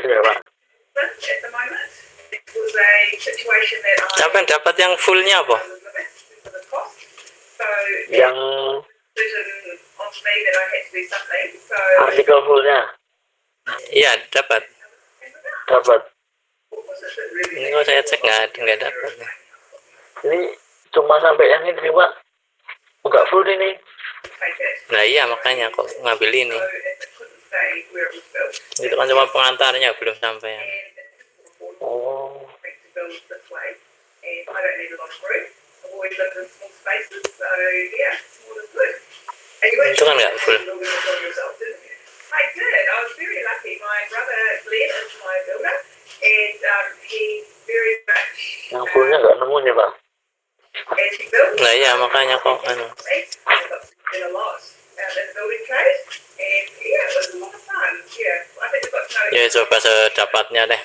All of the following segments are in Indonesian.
kasih ya Pak. Siapa yang dapat yang fullnya apa? Yang artikel fullnya Iya, dapat. dapat. Ini kalau saya cek nggak dapat. Ini cuma sampai yang ini Pak, nggak full ini. Nah iya, makanya kok ngambil ini. Itu kan cuma pengantarnya, belum sampai. Oh. Itu kan nggak full. Yang fullnya nggak nemu nih Pak. Nah iya, makanya kok ya coba sedapatnya deh.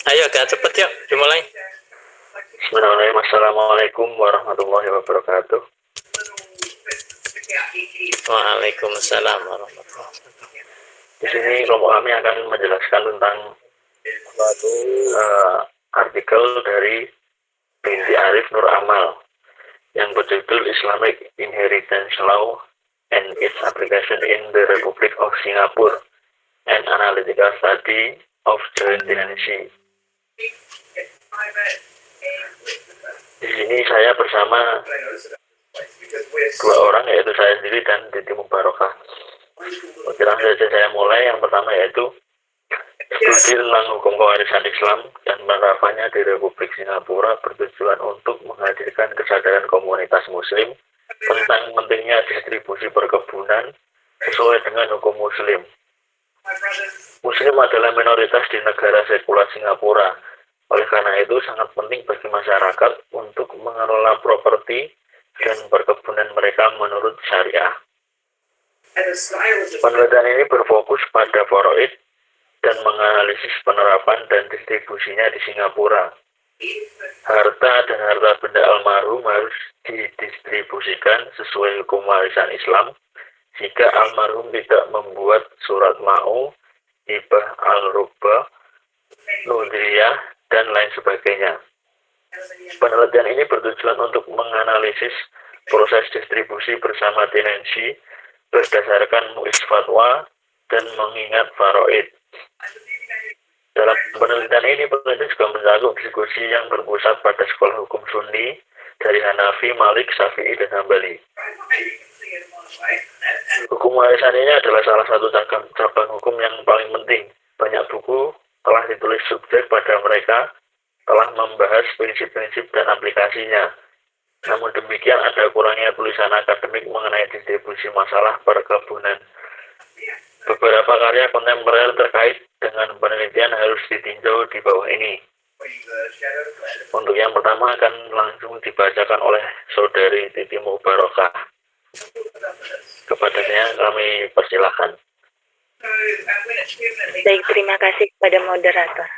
Ayo agak cepet yuk, dimulai. Bismillahirrahmanirrahim. Assalamualaikum warahmatullahi wabarakatuh. Waalaikumsalam warahmatullahi wabarakatuh. Di sini kelompok kami akan menjelaskan tentang artikel dari Binti Arif Nur Amal yang berjudul Islamic Inheritance Law and its Application in the Republic of Singapore, an Analytical Study of Joint Tenancy. Di sini saya bersama dua orang, yaitu saya sendiri dan Titi Mubarokah. Oke, langsung saja saya mulai. Yang pertama yaitu studi tentang hukum pewarisan Islam dan penerapannya di Republik Singapura bertujuan untuk menghadirkan kesadaran komunitas Muslim tentang pentingnya distribusi perkebunan sesuai dengan hukum Muslim. Muslim adalah minoritas di negara sekular Singapura. Oleh karena itu, sangat penting bagi masyarakat untuk mengelola properti dan perkebunan mereka menurut syariah. Penelitian ini berfokus pada faraid dan menganalisis penerapan dan distribusinya di Singapura. Harta dan harta benda almarhum harus didistribusikan sesuai hukum warisan Islam jika almarhum tidak membuat surat ma'u, hibah al-rubah, nudriyah, dan lain sebagainya. Penelitian ini bertujuan untuk menganalisis proses distribusi bersama tenansi berdasarkan muis fatwa dan mengingat faraid. Dalam penelitian ini, peneliti juga mencakup diskusi yang berpusat pada sekolah hukum Sunni dari Hanafi, Malik, Syafi'i, dan Hambali. Hukum warisan ini adalah salah satu cabang hukum yang paling penting. Banyak buku telah ditulis subjek pada mereka, telah membahas prinsip-prinsip dan aplikasinya. Namun demikian, ada kurangnya tulisan akademik mengenai distribusi masalah perkebunan. Beberapa karya kontemporer terkait dengan penelitian harus ditinjau di bawah ini. Untuk yang pertama akan langsung dibacakan oleh Saudari Titi Mubarokah. Kepadanya kami persilahkan. Baik, terima kasih kepada moderator.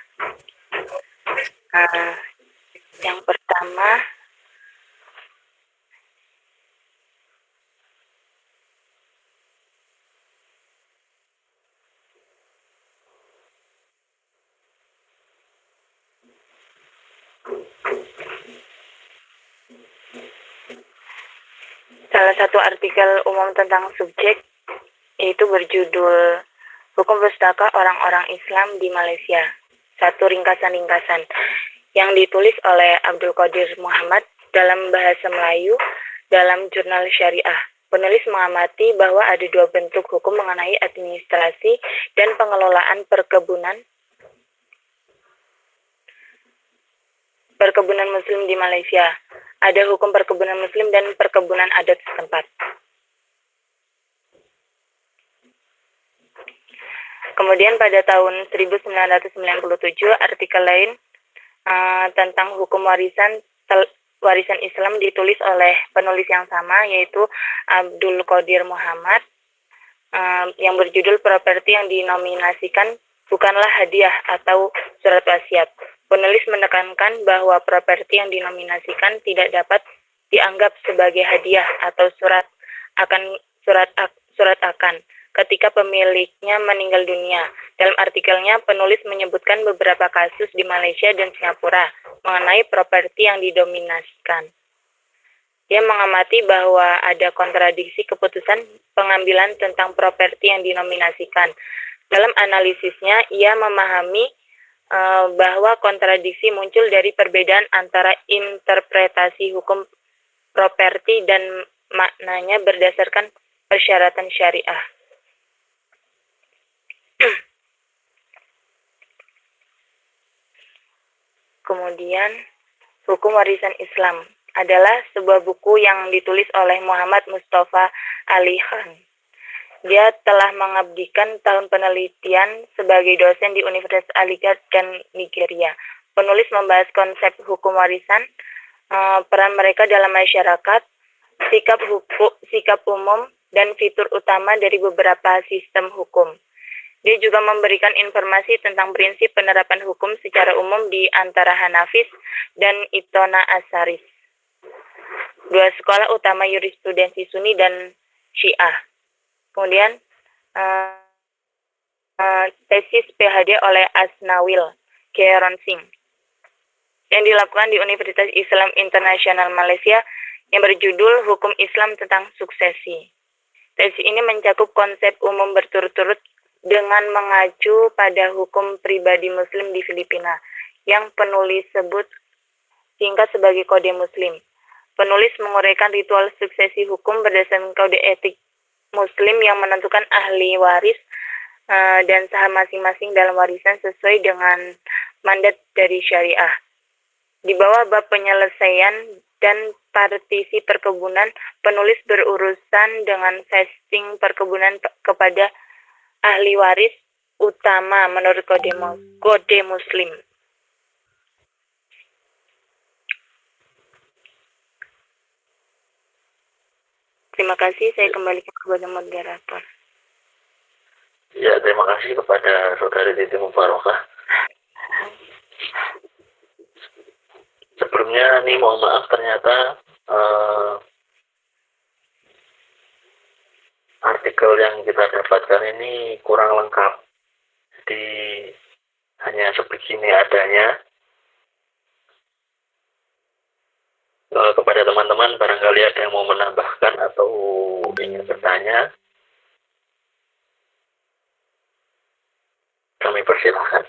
Yang pertama, salah satu artikel umum tentang subjek yaitu berjudul Hukum Pustaka Orang-orang Islam di Malaysia. Satu ringkasan-ringkasan yang ditulis oleh Abdul Qadir Muhammad dalam bahasa Melayu dalam jurnal Syariah. Penulis mengamati bahwa ada dua bentuk hukum mengenai administrasi dan pengelolaan perkebunan Muslim di Malaysia. Ada hukum perkebunan Muslim dan perkebunan adat setempat. Kemudian pada tahun 1997 artikel lain tentang hukum warisan warisan Islam ditulis oleh penulis yang sama, yaitu Abdul Qadir Muhammad, yang berjudul Properti yang Dinominasikan Bukanlah Hadiah atau Surat Wasiat. Penulis menekankan bahwa properti yang dinominasikan tidak dapat dianggap sebagai hadiah atau surat akan ketika pemiliknya meninggal dunia. Dalam artikelnya, penulis menyebutkan beberapa kasus di Malaysia dan Singapura mengenai properti yang didominasikan. Dia mengamati bahwa ada kontradiksi keputusan pengambilan tentang properti yang dinominasikan. Dalam analisisnya, ia memahami bahwa kontradiksi muncul dari perbedaan antara interpretasi hukum properti dan maknanya berdasarkan persyaratan syariah. Kemudian, Hukum Warisan Islam adalah sebuah buku yang ditulis oleh Muhammad Mustafa Ali Khan. Dia telah mengabdikan tahun penelitian sebagai dosen di Universitas Aligarh dan Nigeria. Penulis membahas konsep hukum warisan, peran mereka dalam masyarakat, sikap umum, dan fitur utama dari beberapa sistem hukum. Dia juga memberikan informasi tentang prinsip penerapan hukum secara umum di antara Hanafis dan Itona Asaris, dua sekolah utama jurisprudensi Sunni dan Syiah. Kemudian tesis PhD oleh Asnawil Khaeron Singh yang dilakukan di Universitas Islam Internasional Malaysia yang berjudul Hukum Islam tentang Suksesi. Tesis ini mencakup konsep umum berturut-turut dengan mengacu pada hukum pribadi Muslim di Filipina yang penulis sebut singkat sebagai Kode Muslim. Penulis menguraikan ritual suksesi hukum berdasarkan kode etik Muslim yang menentukan ahli waris dan saham masing-masing dalam warisan sesuai dengan mandat dari syariah. Di bawah bab penyelesaian dan partisi perkebunan, penulis berurusan dengan vesting perkebunan kepada ahli waris utama menurut kode Muslim. Terima kasih, saya kembalikan kepada moderator. Ya, terima kasih kepada Saudari Titi Mubarokah. Sebelumnya nih mohon maaf, ternyata artikel yang kita dapatkan ini kurang lengkap. Jadi hanya sebegini adanya. Kepada teman-teman barangkali ada yang mau menambahkan atau ingin bertanya, kami persilahkan.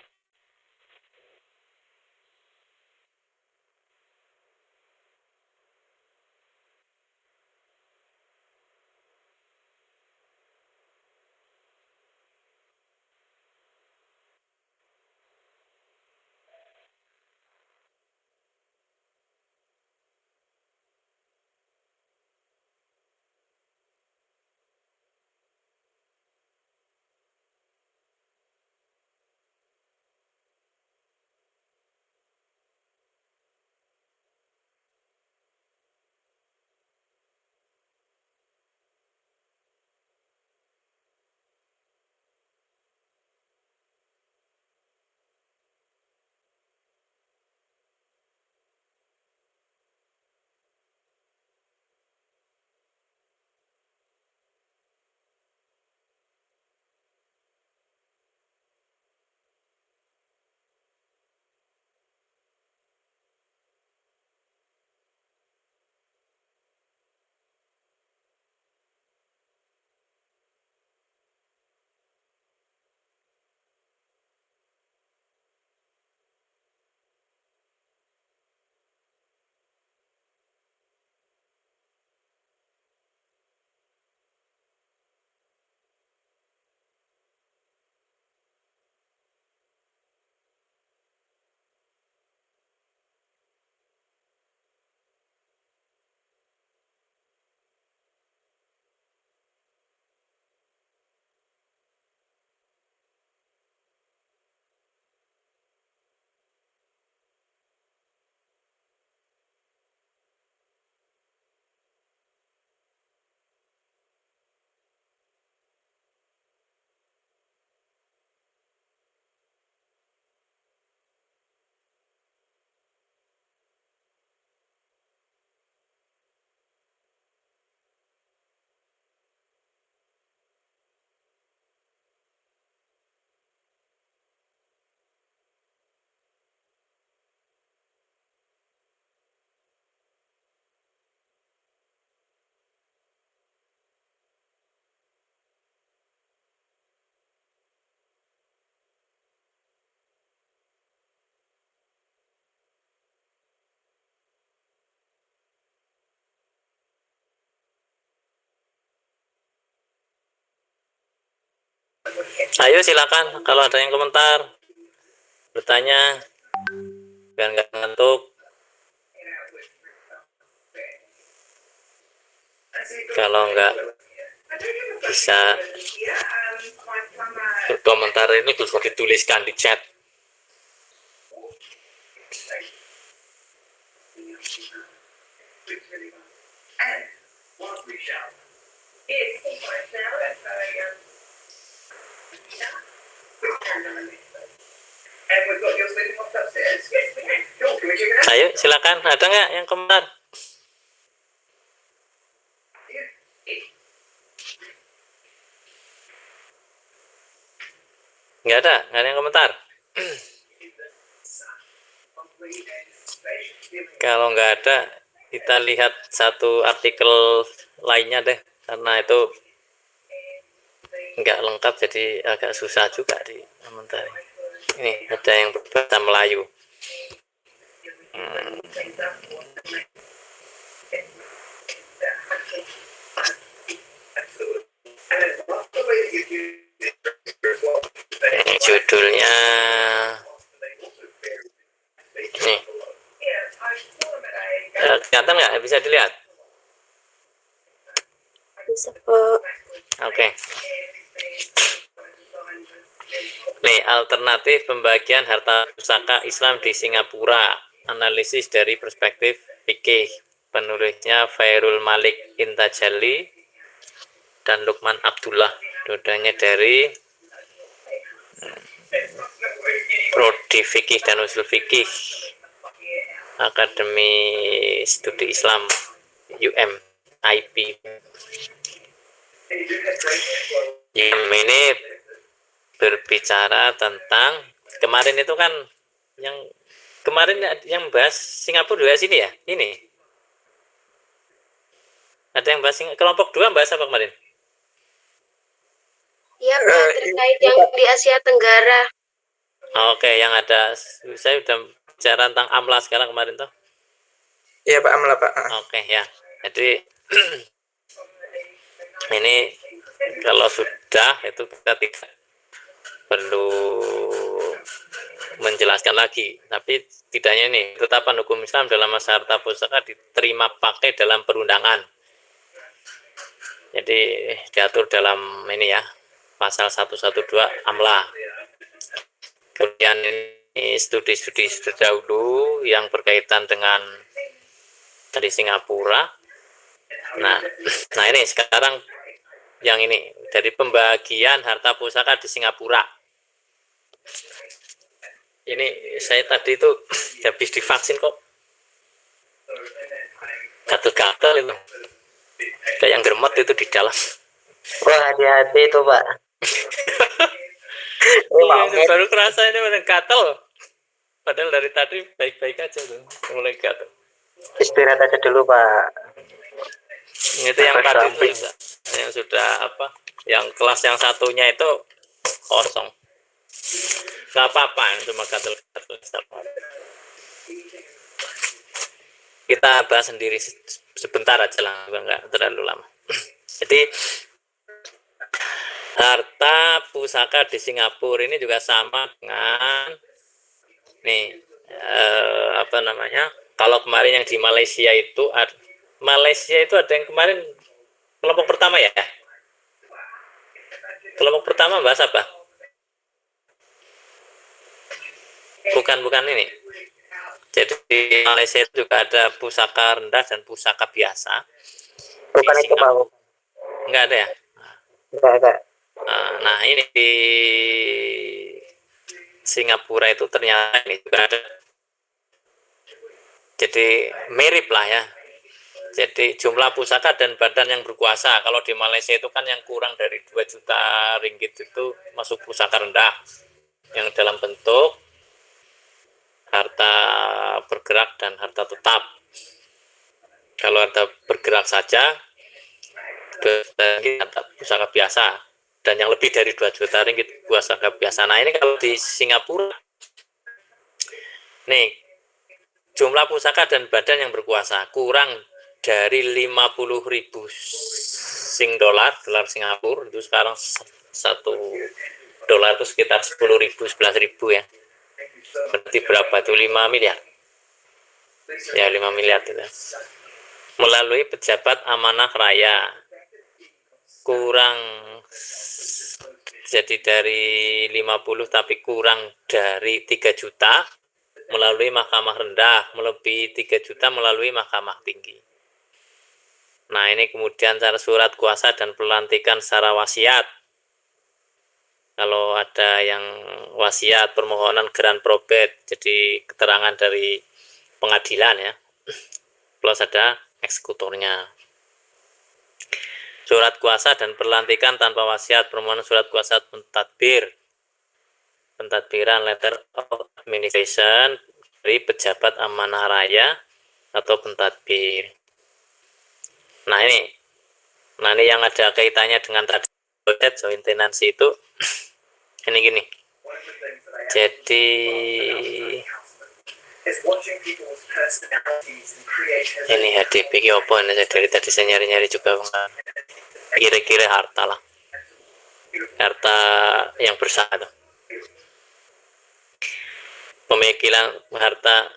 Ayo silakan kalau ada yang komentar, bertanya biar nggak ngantuk. Kalau nggak bisa berkomentar ini bisa dituliskan di chat. Ayo silakan, ada nggak yang komentar? Nggak ada yang komentar. Kalau nggak ada, kita lihat satu artikel lainnya deh, karena itu nggak lengkap jadi agak susah juga di komentar. Ini ada yang berbahasa Melayu. Ini judulnya nih. Kelihatan nggak? Bisa dilihat? Bisa, Pak. Oke. Nih, alternatif pembagian harta pusaka Islam di Singapura. Analisis dari perspektif fikih. Penulisnya Fairul Malik Intajalli dan Lukman Abdullah. Dua-duanya dari Prodi Fikih dan Usul Fikih Akademi Studi Islam UM IP. Ini berbicara tentang kemarin itu kan yang kemarin yang bahas Singapura dua sini ya, ini ada yang bahas kelompok 2 bahas apa kemarin? Iya, Pak, terkait yang di Asia Tenggara. Oke, yang ada saya udah bicara tentang AMLA sekarang kemarin tuh. Iya Pak, AMLA Pak. Oke ya, jadi ini kalau sudah itu kita tidak perlu menjelaskan lagi, tapi tidaknya ini ketetapan hukum Islam dalam masa harta pusaka diterima pakai dalam perundangan. Jadi diatur dalam ini ya, pasal 112 AMLA. Kemudian ini studi-studi terdahulu yang berkaitan dengan dari Singapura. Nah ini sekarang yang ini dari pembagian harta pusaka di Singapura. Ini saya tadi itu habis divaksin kok, gatel-gatel itu, kayak yang germet itu di dalam. Wah, hati-hati itu Pak. Iya, baru kerasa ini benar gatel. Padahal dari tadi baik-baik aja tuh, mulai gatel. Istirahat aja dulu Pak. Itu yang tadi yang sudah apa? Yang kelas yang satunya itu kosong. Nggak apa-apa, cuma gatel-gatel. Kita bahas sendiri sebentar aja lah, nggak terlalu lama. Jadi harta pusaka di Singapura ini juga sama dengan nih apa namanya? Kalau kemarin yang di Malaysia itu ada yang kemarin kelompok pertama ya. Kelompok pertama bahas apa? Bukan ini. Jadi di Malaysia itu juga ada pusaka rendah dan pusaka biasa. Bukan itu Pak. Enggak ada ya? Enggak ada. Nah ini di Singapura itu ternyata ini juga ada. Jadi mirip lah ya. Jadi jumlah pusaka dan badan yang berkuasa. Kalau di Malaysia itu kan yang kurang dari 2 juta ringgit itu masuk pusaka rendah. Yang dalam bentuk harta bergerak dan harta tetap. Kalau harta bergerak saja, harta pusaka biasa. Dan yang lebih dari 2 juta ringgit pusaka biasa. Nah ini kalau di Singapura, nih jumlah pusaka dan badan yang berkuasa kurang dari 50.000 dolar Singapura itu sekarang 1 dolar itu sekitar 10.000, 11.000 ya. Berarti berapa tuh? 5 miliar. Ya, 5 miliar itu. Melalui pejabat amanah raya. Kurang, jadi dari 50 tapi kurang dari 3 juta melalui mahkamah rendah, melebihi 3 juta melalui mahkamah tinggi. Nah, ini kemudian cara surat kuasa dan pelantikan secara wasiat. Kalau ada yang wasiat, permohonan geran probate, jadi keterangan dari pengadilan ya, plus ada eksekutornya. Surat kuasa dan pelantikan tanpa wasiat, permohonan surat kuasa pentadbir, pentadbiran letter of administration dari pejabat amanah raya atau pentadbir. Nah ini yang ada kaitannya dengan tadi joint tenancy itu ini gini. Jadi ini HDP apa ini dari tadi saya nyari-nyari juga kira-kira harta lah, harta yang bersama, pemikiran harta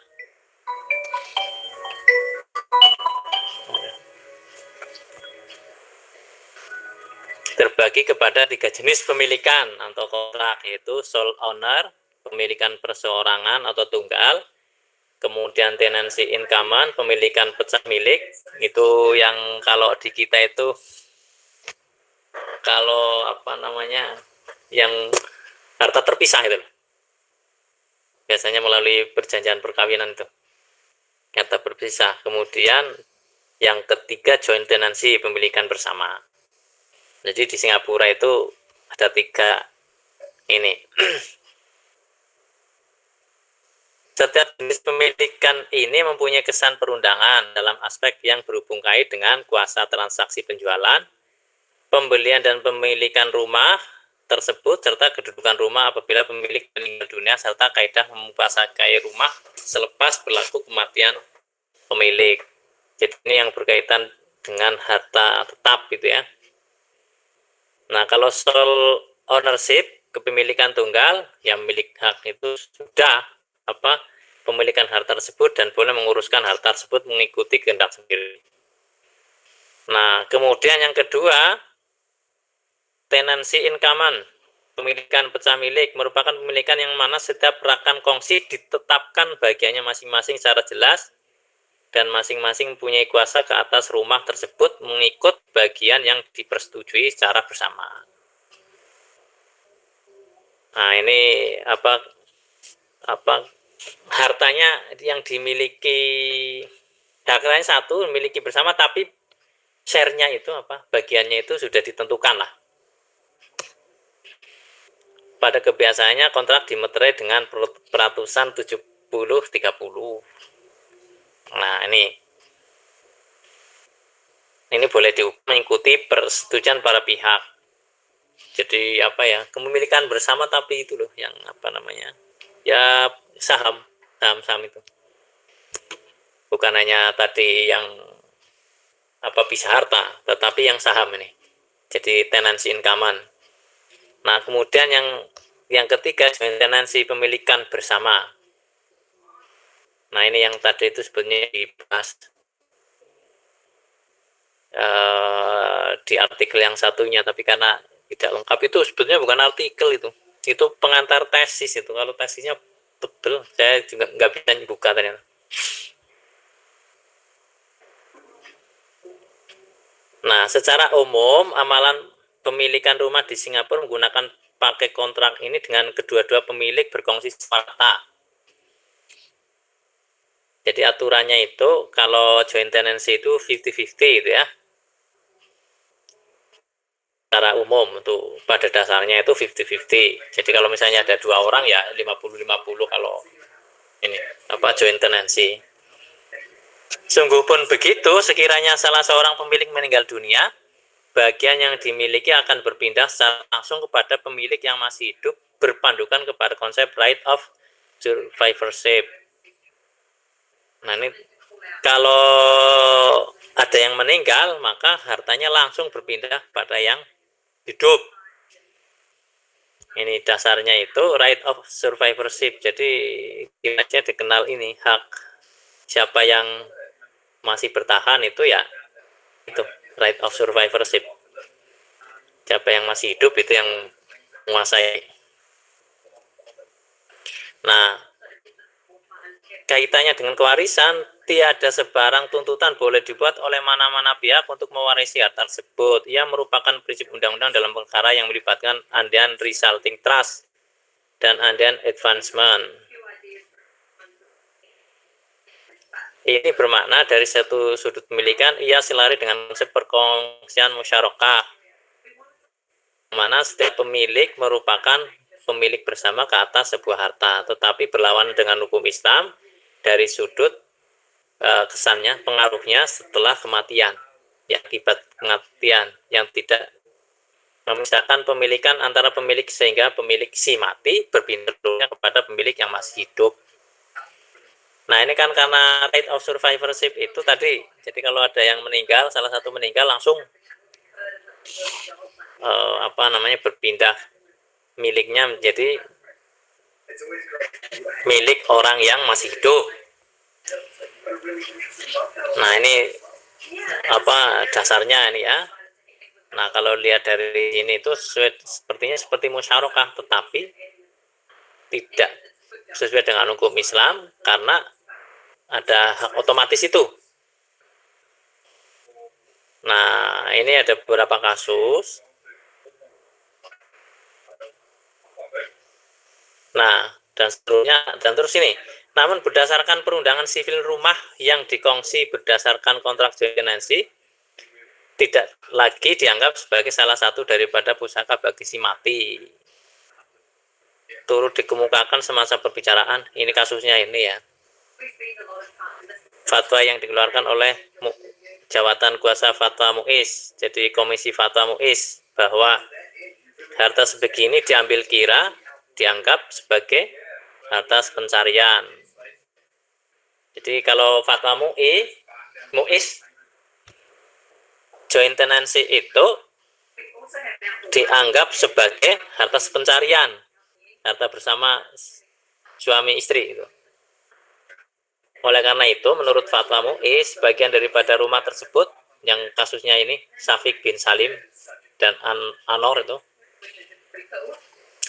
terbagi kepada 3 jenis pemilikan atau kontrak, yaitu sole owner, pemilikan perseorangan atau tunggal, kemudian tenancy in common, pemilikan pecah milik. Itu yang kalau di kita itu kalau yang harta terpisah itu biasanya melalui perjanjian perkawinan itu harta berpisah. Kemudian yang ketiga joint tenancy, pemilikan bersama. Jadi di Singapura itu ada 3 ini. Setiap jenis pemilikan ini mempunyai kesan perundangan dalam aspek yang berhubung kait dengan kuasa transaksi penjualan, pembelian dan pemilikan rumah tersebut, serta kedudukan rumah apabila pemilik meninggal dunia, serta kaidah memuasakai rumah selepas berlaku kematian pemilik. Jadi ini yang berkaitan dengan harta tetap gitu ya. Nah, kalau sole ownership, kepemilikan tunggal, yang milik hak itu sudah pemilikan harta tersebut dan boleh menguruskan harta tersebut mengikuti kehendak sendiri. Nah, kemudian yang kedua, tenancy in common, pemilikan pecah milik, merupakan pemilikan yang mana setiap rakan kongsi ditetapkan bagiannya masing-masing secara jelas dan masing-masing mempunyai kuasa ke atas rumah tersebut mengikut bagian yang dipersetujui secara bersama. Nah, ini hartanya yang dimiliki, hartanya satu memiliki bersama, tapi share-nya itu bagiannya itu sudah ditentukan lah. Pada kebiasaannya kontrak dimeterai dengan peratusan 70-30. Nah, ini boleh mengikuti persetujuan para pihak. Jadi kepemilikan bersama, tapi itu loh yang ya saham itu. Bukan hanya tadi yang pisah harta, tetapi yang saham ini. Jadi tenancy in common. Nah, kemudian yang ketiga, tenancy pemilikan bersama. Nah, ini yang tadi itu sebenarnya dibahas di artikel yang satunya, tapi karena tidak lengkap, itu sebetulnya bukan artikel, itu pengantar tesis. Itu kalau tesisnya tebel, saya juga nggak bisa buka ternyata. Nah, secara umum amalan pemilikan rumah di Singapura menggunakan pakai kontrak ini dengan kedua-dua pemilik berkongsi semata. Jadi aturannya itu kalau joint tenancy itu 50-50 itu ya. Secara umum itu pada dasarnya itu 50-50. Jadi kalau misalnya ada 2 orang ya 50-50 kalau ini joint tenancy. Sungguh pun begitu, sekiranya salah seorang pemilik meninggal dunia, bagian yang dimiliki akan berpindah secara langsung kepada pemilik yang masih hidup berpandukan kepada konsep right of survivorship. Nah, ini kalau ada yang meninggal, maka hartanya langsung berpindah pada yang hidup. Ini dasarnya itu right of survivorship. Jadi aja dikenal ini hak siapa yang masih bertahan itu ya itu right of survivorship. Siapa yang masih hidup itu yang menguasai. Nah, kaitannya dengan kewarisan, tiada sebarang tuntutan boleh dibuat oleh mana-mana pihak untuk mewarisi harta tersebut. Ia merupakan prinsip undang-undang dalam perkara yang melibatkan undead resulting trust dan undead advancement. Ini bermakna dari satu sudut pemilikan, ia selari dengan konsep perkongsian musyarakah, mana setiap pemilik merupakan pemilik bersama ke atas sebuah harta, tetapi berlawanan dengan hukum Islam dari sudut kesannya, pengaruhnya setelah kematian, ya akibat kematian yang tidak memisahkan pemilikan antara pemilik sehingga pemilik si mati berpindah kepada pemilik yang masih hidup. Nah ini kan karena right of survivorship itu tadi, jadi kalau ada yang meninggal, salah satu meninggal langsung berpindah miliknya menjadi milik orang yang masih hidup. Nah ini dasarnya ini ya. Nah kalau lihat dari ini itu sepertinya seperti musyarakah, tetapi tidak sesuai dengan hukum Islam karena ada hak otomatis itu. Nah ini ada beberapa kasus. Nah dan seterusnya dan terus ini. Namun berdasarkan perundangan sivil rumah yang dikongsi berdasarkan kontrak jointenancy tidak lagi dianggap sebagai salah satu daripada pusaka bagi si mati. Turut dikemukakan semasa perbicaraan, ini kasusnya ini ya. Fatwa yang dikeluarkan oleh Jawatan Kuasa Fatwa MUIS, jadi Komisi Fatwa MUIS, bahwa harta sebegini diambil kira dianggap sebagai harta pencarian. Jadi kalau Fatwa MUIS joint tenancy itu dianggap sebagai harta pencarian, harta bersama suami istri itu. Oleh karena itu, menurut Fatwa MUIS, bagian daripada rumah tersebut, yang kasusnya ini Syafiq bin Salim dan Anor itu,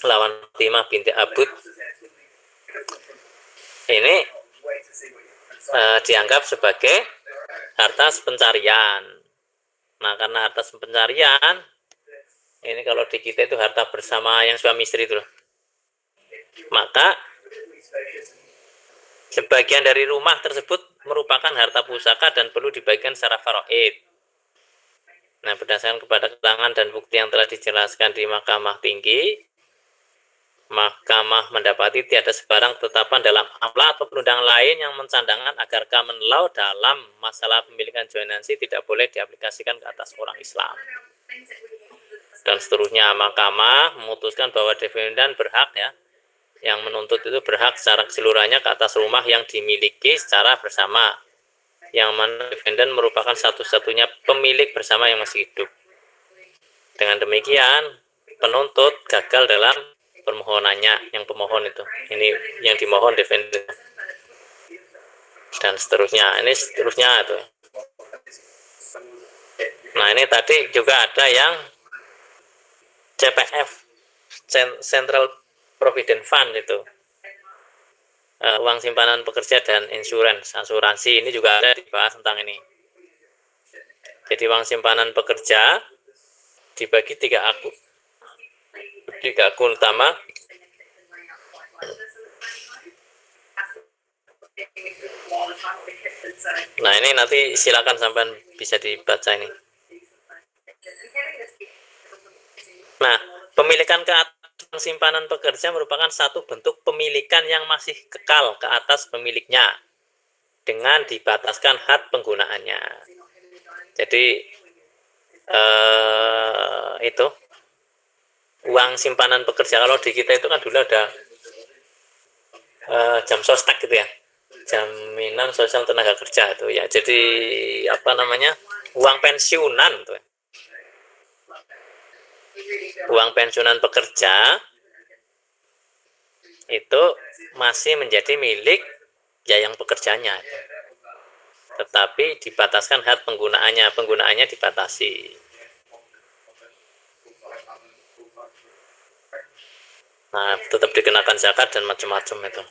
lawan Fatimah binti Abud, ini dianggap sebagai harta pencarian. Nah, karena harta pencarian, ini kalau di kita itu harta bersama yang suami istri itu, maka sebagian dari rumah tersebut merupakan harta pusaka dan perlu dibagikan secara faraid. Nah, berdasarkan kepada keterangan dan bukti yang telah dijelaskan di Mahkamah Tinggi, Mahkamah mendapati tiada sebarang ketetapan dalam amla atau perundangan lain yang mencandangkan agar common law dalam masalah pemilikan jointenancy tidak boleh diaplikasikan ke atas orang Islam. Dan seterusnya, Mahkamah memutuskan bahwa defendant berhak ya, yang menuntut itu berhak secara keseluruhannya ke atas rumah yang dimiliki secara bersama, yang mana defendant merupakan satu-satunya pemilik bersama yang masih hidup. Dengan demikian, penuntut gagal dalam permohonannya, yang pemohon itu. Ini yang dimohon defendant. Dan seterusnya, ini seterusnya itu. Nah, ini tadi juga ada yang CPF, Central Provident Fund itu. Uang simpanan pekerja dan asuransi ini juga ada dibahas tentang ini. Jadi uang simpanan pekerja dibagi tiga akun utama. Nah ini nanti silakan sampai bisa dibaca ini. Nah, pemilikan ke atas simpanan pekerja merupakan satu bentuk pemilikan yang masih kekal ke atas pemiliknya dengan dibataskan hak penggunaannya. Jadi itu uang simpanan pekerja, kalau di kita itu kan dulu ada jam sostek gitu ya, jaminan sosial tenaga kerja itu ya, jadi uang pensiunan tuh. Uang pensiunan pekerja itu masih menjadi milik ya yang pekerjanya, tetapi dibataskan hak penggunaannya dibatasi. Nah, tetap dikenakan zakat dan macam-macam itu.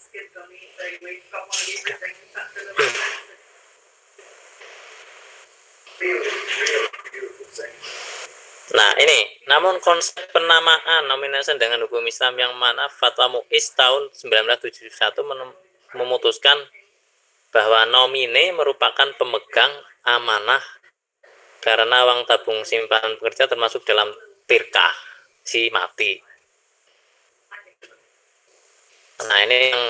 Nah, ini namun konsep penamaan nominasi dengan hukum Islam yang mana Fatwa MUIS tahun 1971 memutuskan bahwa nomine merupakan pemegang amanah karena uang tabung simpanan pekerja termasuk dalam tirkah si mati. Nah, ini yang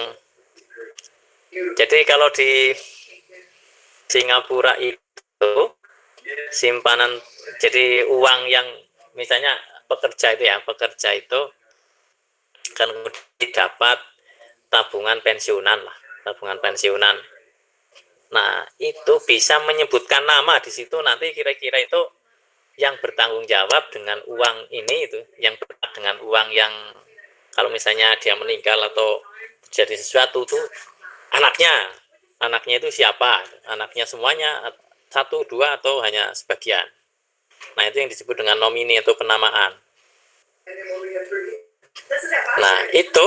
jadi kalau di Singapura itu simpanan, jadi uang yang misalnya pekerja itu kan dapat tabungan pensiunan. Nah, itu bisa menyebutkan nama di situ, nanti kira-kira itu yang bertanggung jawab dengan uang ini, itu yang berhak dengan uang yang kalau misalnya dia meninggal atau jadi sesuatu tuh anaknya itu siapa, anaknya semuanya, 1, 2 atau hanya sebagian. Nah, itu yang disebut dengan nomini atau penamaan. Nah, itu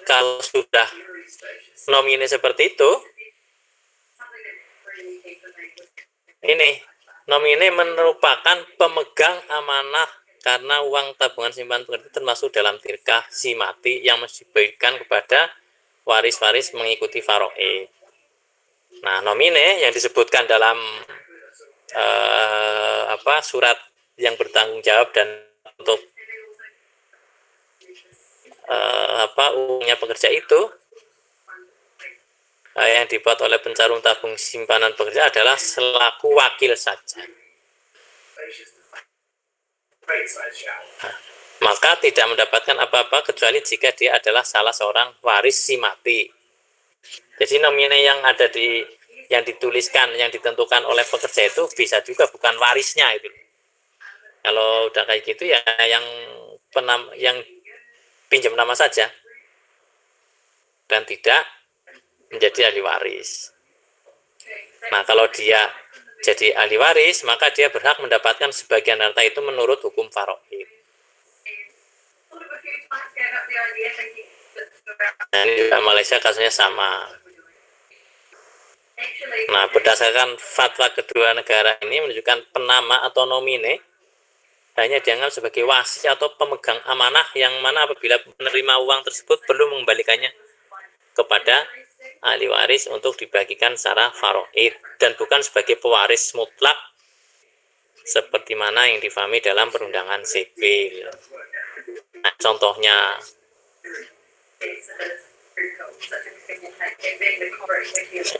kalau sudah nomini seperti itu, ini nomini merupakan pemegang amanah karena uang tabungan simpanan pekerja termasuk dalam tirkah si mati yang mesti diberikan kepada waris-waris mengikuti faraid. Nah, nomine yang disebutkan dalam surat yang bertanggung jawab dan untuk uangnya pekerja itu yang dibuat oleh pencarum tabung simpanan pekerja adalah selaku wakil saja. Maka tidak mendapatkan apa-apa kecuali jika dia adalah salah seorang waris si mati. Jadi nomine yang ada yang dituliskan, yang ditentukan oleh pekerja itu bisa juga bukan warisnya itu. Kalau udah kayak gitu ya yang pinjam nama saja dan tidak menjadi ahli waris. Nah, kalau dia jadi ahli waris, maka dia berhak mendapatkan sebagian harta itu menurut hukum faraid. Nah, ini juga Malaysia kasusnya sama. Nah, berdasarkan fatwa kedua negara ini menunjukkan penama atau nomine hanya dianggap sebagai wasi atau pemegang amanah yang mana apabila menerima uang tersebut perlu mengembalikannya kepada ahli waris untuk dibagikan secara faraid dan bukan sebagai pewaris mutlak seperti mana yang difahami dalam perundangan sipil. Nah, contohnya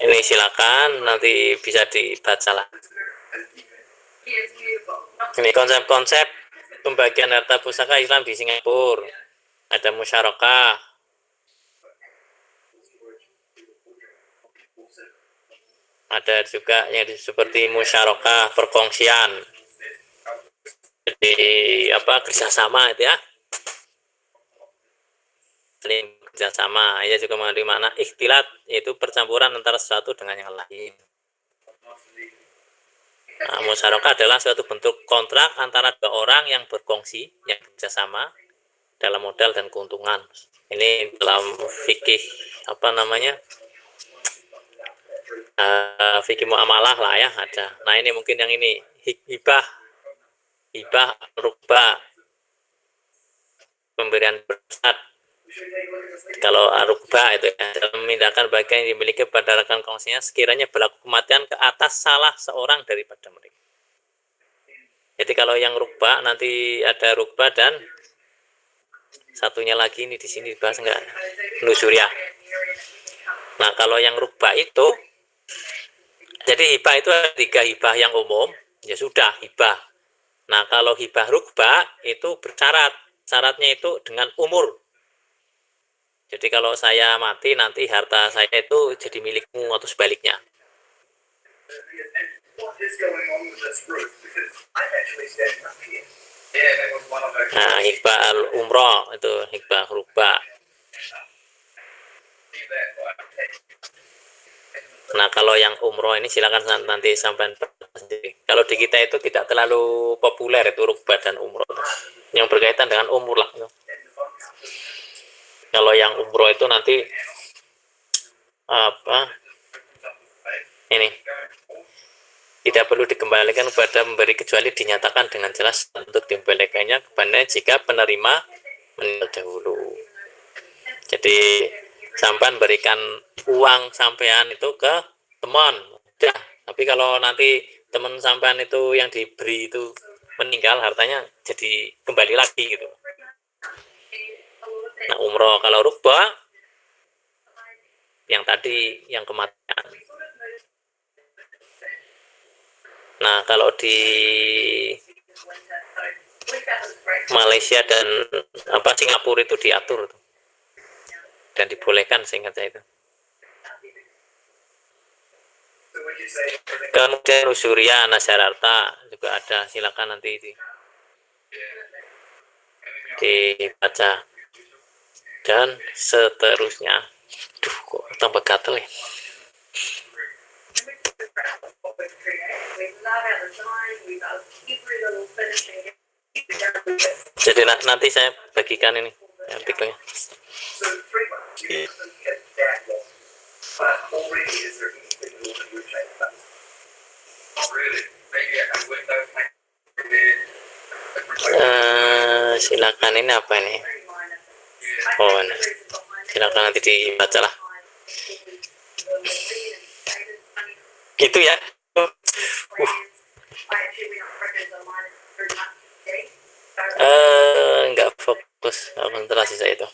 ini silakan nanti bisa dibaca lah. Ini konsep-konsep pembagian harta pusaka Islam di Singapura. Ada musyarakah, ada juga yang seperti musyarakah perkongsian. Jadi kerjasama itu ya. Saling kerjasama. Ia juga mengandung makna ikhtilat, yaitu percampuran antara sesuatu dengan yang lain. Nah, musyarakah adalah suatu bentuk kontrak antara dua orang yang berkongsi, yang bekerjasama dalam modal dan keuntungan. Ini dalam fikih fikih muamalah lah ya ada. Nah, ini mungkin yang ini hibah rukbah, pemberian bersat. Kalau arukbah itu memindahkan bagian yang dimiliki pada rekan kongsinya sekiranya berlaku kematian ke atas salah seorang daripada mereka. Jadi kalau yang rukbah nanti ada rukbah dan satunya lagi ini di sini dibahas enggak? Nusuriah. Nah, kalau yang rukbah itu jadi hibah itu ada 3 hibah yang umum, ya sudah hibah. Nah, kalau hibah rukbah itu bersyarat. Syaratnya itu dengan umur. Jadi kalau saya mati nanti harta saya itu jadi milikmu atau sebaliknya. Nah, hikbah umroh itu hikbah rubah. Nah, kalau yang umroh ini silakan nanti sampai sendiri. Kalau di kita itu tidak terlalu populer itu rubah dan umroh. Yang berkaitan dengan umur lah. Kalau yang umroh itu nanti apa? Ini tidak perlu dikembalikan kepada memberi kecuali dinyatakan dengan jelas untuk dikembalikannya kepada jika penerima meninggal dahulu. Jadi sampean berikan uang sampean itu ke teman, udah. Tapi kalau nanti teman sampean itu yang diberi itu meninggal, hartanya jadi kembali lagi gitu. Nah, umroh kalau rubah yang tadi yang kematian. Nah, kalau di Malaysia dan Singapura itu diatur tuh. Dan dibolehkan seingat saya itu. Kemudian usuria nasararta juga ada, silakan nanti dibaca dan seterusnya. Duh, kok tambah gatel ya. Jadi nanti saya bagikan ini artikelnya. Silakan ini apa ini? Oh, ini. Silakan nanti dibaca lah. Gitu ya. Nggak fokus konsentrasi saya itu.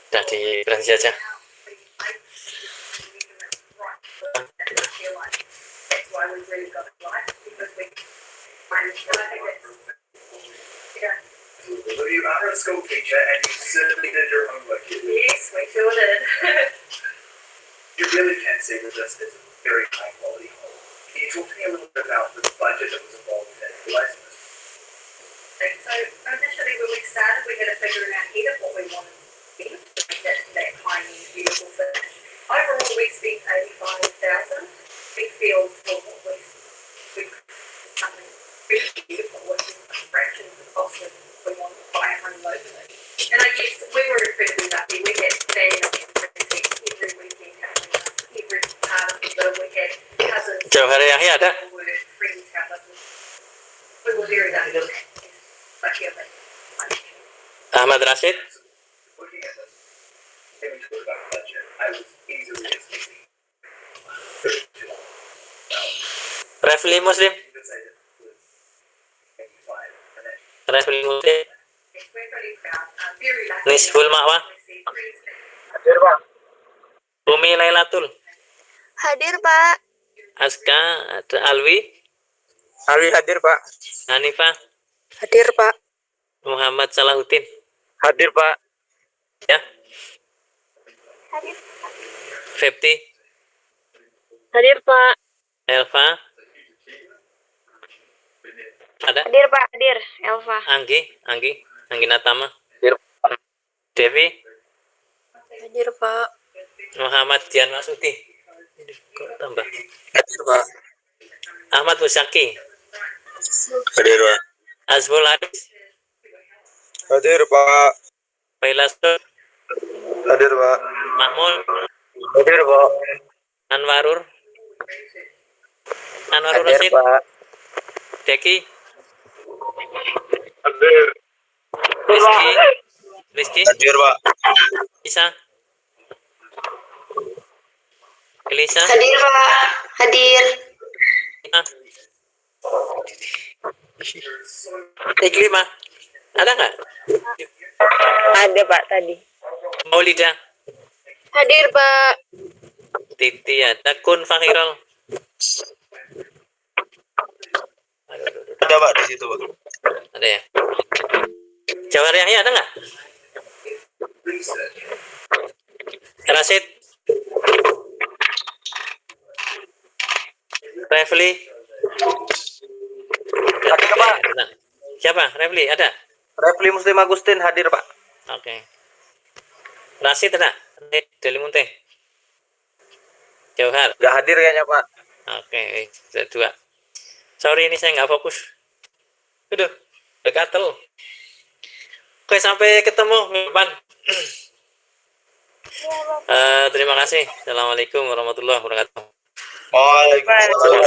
Udah di berhenti aja. You are a school teacher and you certainly did your homework. Yes, we sure did. You really can see that this is a very high quality home. Can you talk to me a little bit about the budget that was involved in realizing this? So initially when we started, we had a figure in our head of what we wanted to spend to make that tiny, beautiful finish. Overall, we spent $85,000. We feel for what we something really beautiful, which is a fraction of the cost of we wanted to buy a home locally. And I guess we were incredibly lucky. We had stand-up every weekend coming up, every part of the bill. We had cousins. Jauhar Yahya ada? Who were friends help us. We were very lucky. Ahmad Rashid. Looking at this, when we talked about budget, I was easily expecting Refli Muslim. you could say that it was 85 and that Refli Muslim. we're pretty proud. Very lucky. Nisful Ma'wa. Hadir, Pak. Umi Lailatul. Hadir, Pak. Aska, ada Alwi, Alwi hadir, Pak. Hanifah, Hadir, Pak. Muhammad Salahuddin. Hadir, Pak. Ya. Febti, Hadir, Pak. Elva. Ada? Hadir, Pak. Hadir, Elva. Anggi Natama. Hadir. Devi, Hadir, Pak. Muhammad Dian Masudi. Kok tambah? Hadir, Pak. Ahmad Musaki, Hadir, Pak. Azmul Aris, Hadir, Pak. Failasur, Hadir, Pak. Makmul, Hadir, Pak. Anwarur Hadir, Rasid, Pak. Deki, Hadir. Rizky, Hadir, Pak. Isa, Elisa, Hadir, Pak. Hadir. Iklimah, ada nggak? Ada, Pak, tadi. Maulida, Hadir, Pak. Titi ada, Kun Fakhirul. Ada, Pak, di situ, Pak. Ada ya? Jawar Yahya ada nggak? Rasid, Refli. Ada, Pak. Siapa? Refli ada? Refli Muslim Agustin hadir, Pak. Oke. Rasid ada? Delimunte. Jauhar. Nggak hadir kayaknya, Pak. Oke, sudah 2. Sorry ini saya nggak fokus. Aduh, udah gatel. Oke, sampai ketemu minggu depan. Terima kasih. Assalamualaikum warahmatullahi wabarakatuh. Waalaikumsalam.